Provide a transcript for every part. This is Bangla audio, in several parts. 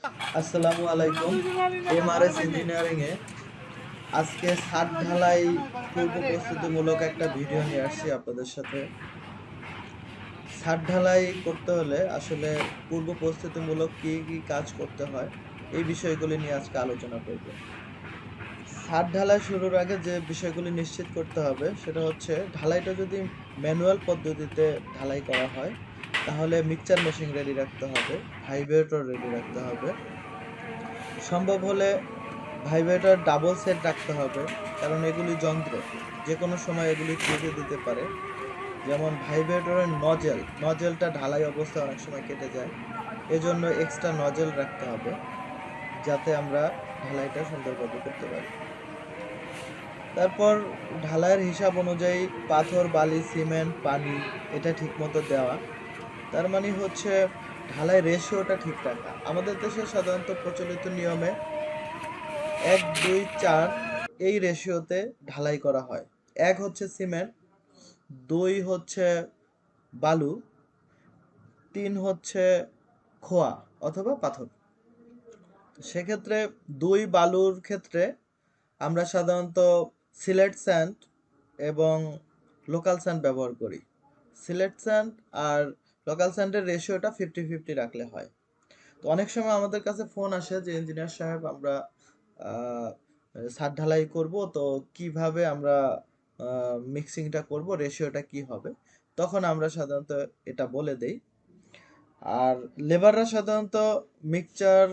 আসসালামু আলাইকুম। এমআরএস ইঞ্জিনিয়ারিং এ আজকে ছাদ ঢালাই পূর্ব প্রস্তুতিমূলক একটা ভিডিও নিয়ে আসছি আপনাদের সাথে। ছাদ ঢালাই করতে হলে আসলে পূর্ব প্রস্তুতিমূলক কি কি কাজ করতে হয় এই বিষয়গুলি নিয়ে আজকে আলোচনা করব। ছাদ ঢালাই শুরুর আগে যে বিষয়গুলি নিশ্চিত করতে হবে সেটা হচ্ছে ঢালাইটা যদি ম্যানুয়াল পদ্ধতিতে ঢালাই করা হয় তাহলে মিক্সচার মেশিন রেডি রাখতে হবে, ভাইব্রেটর রেডি রাখতে হবে। সম্ভব হলে ভাইব্রেটর ডাবল সেট রাখতে হবে, কারণ এগুলি যন্ত্র, যে কোনো সময় এগুলি কেটে দিতে পারে। যেমন ভাইব্রেটরের নজেলটা ঢালাই অবস্থায় অনেক সময় কেটে যায়, এজন্য এক্সট্রা নজেল রাখতে হবে যাতে আমরা ঢালাইটা সুন্দরভাবে করতে পারি। তারপর ঢালাইয়ের হিসাব অনুযায়ী পাথর, বালি, সিমেন্ট, পানি এটা ঠিক মতো দেওয়া। তার মানে হচ্ছে ঢালাই রেশিওটা ঠিক রাখা। আমাদের দেশে সাধারণত প্রচলিত নিয়মে 1-2-4 এই রেশিওতে ঢালাই করা হয়। 1 হচ্ছে সিমেন্ট, 2 হচ্ছে বালু, 3 হচ্ছে খোয়া অথবা পাথর। সেক্ষেত্রে 2 বালুর ক্ষেত্রে আমরা সাধারণত সিলেট স্যান্ড এবং লোকাল স্যান্ড ব্যবহার করি। সিলেট স্যান্ড আর লোকাল স্যান্ডের রেশিওটা 50-50 রাখলে হয়। তো অনেক সময় আমাদের কাছে ফোন আসে যে ইঞ্জিনিয়ার সাহেব আমরা ছাদ ঢালাই করব, তো কিভাবে আমরা মিক্সিংটা করব, রেশিওটা কি হবে, তখন আমরা সাধারণত এটা বলে দেই। আর লেবাররা সাধারণত মিক্সচার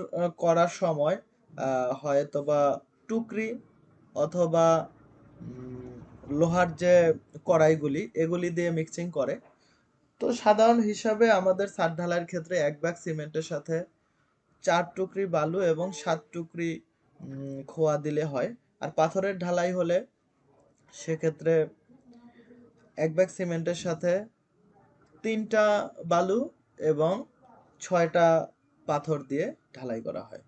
করার সময় হয়তোবা টুকরি অথবা উম, লোহার যে কড়াইগুলি এগুলি দিয়ে মিক্সিং করে। তো সাধারণ হিসাবে আমাদের ছাদ ঢালাইয়ের ক্ষেত্রে 1 ব্যাগ সিমেন্টের সাথে 4 টুকরি বালু এবং 7 টুকরি খোয়া দিলে হয়। আর পাথরের ঢালাই হলে সেক্ষেত্রে 1 ব্যাগ সিমেন্টের সাথে 3টা বালু এবং 6টা পাথর দিয়ে ঢালাই করা হয়।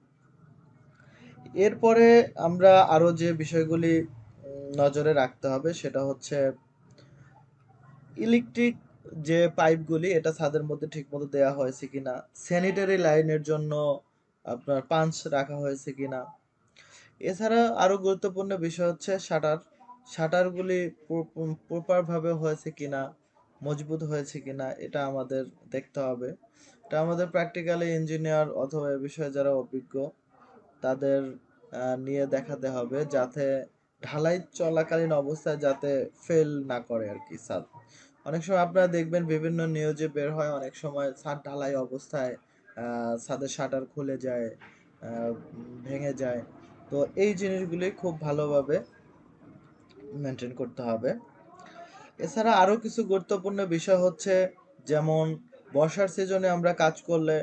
এরপরে আমরা আরো যে বিষয়গুলি নজরে রাখতে হবে সেটা হচ্ছে ইলেকট্রিক যে পাইপগুলি এটা ছাদের মধ্যে ঠিকমতো দেওয়া হয়েছে কিনা, স্যানিটারি লাইনের জন্য আপনার পাঞ্চ রাখা হয়েছে কিনা। এছাড়া আরো গুরুত্বপূর্ণ বিষয় হচ্ছে শাটারগুলি প্রপার ভাবে হয়েছে কিনা, মজবুত হয়েছে কিনা, এটা আমাদের দেখতে হবে। এটা আমাদের প্র্যাকটিক্যালি ইঞ্জিনিয়ার অথবা এ বিষয়ে যারা অভিজ্ঞ তাদের নিয়ে দেখাতে হবে, যাতে ঢালাই চলাকালীন অবস্থায় যাতে ফেল না করে আর কি ছাদ। অনেক সময় আপনারা দেখবেন বিভিন্ন নিউজে বের হয়, অনেক সময় ছাদ ঢালাই অবস্থায় ছাদের শাটার খুলে যায়, ভেঙে যায়। তো এই জিনিসগুলি খুব ভালোভাবে মেনটেন করতে হবে। এছাড়া আরো কিছু গুরুত্বপূর্ণ বিষয় হচ্ছে, যেমন বর্ষার সিজনে আমরা কাজ করলে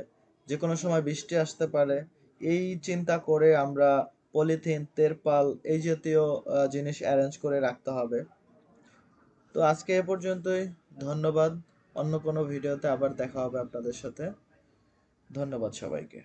যে কোনো সময় বৃষ্টি আসতে পারে, এই চিন্তা করে আমরা পলিথিন, তেরপাল এই জাতীয় জিনিস অ্যারেঞ্জ করে রাখতে হবে। তো আজকে এ পর্যন্তই। ধন্যবাদ। অন্য কোনো ভিডিওতে আবার দেখা হবে আপনাদের সাথে। ধন্যবাদ সবাইকে।